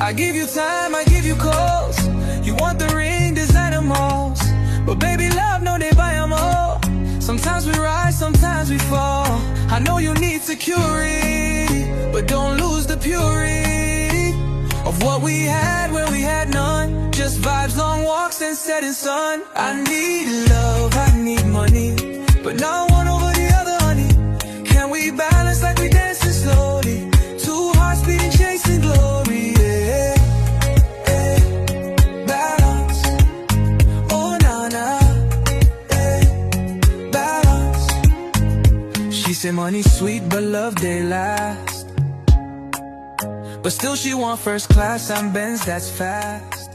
I give you time, I give you calls. You want the ring, designer malls. But baby love, no, they buy them all. Sometimes we rise, sometimes we fall. I know you need security, but don't lose the purity of what we had when we had none. Just vibes, long walks, and setting sun. I need love, I need money, but now one over the other, honey. Can we balance like we dancing slowly? Two hearts beating, chasing glory, yeah. Yeah. Balance, oh na na, yeah. Balance. She said money's sweet, but love they last. But still she want first class, I'm Benz, that's fast.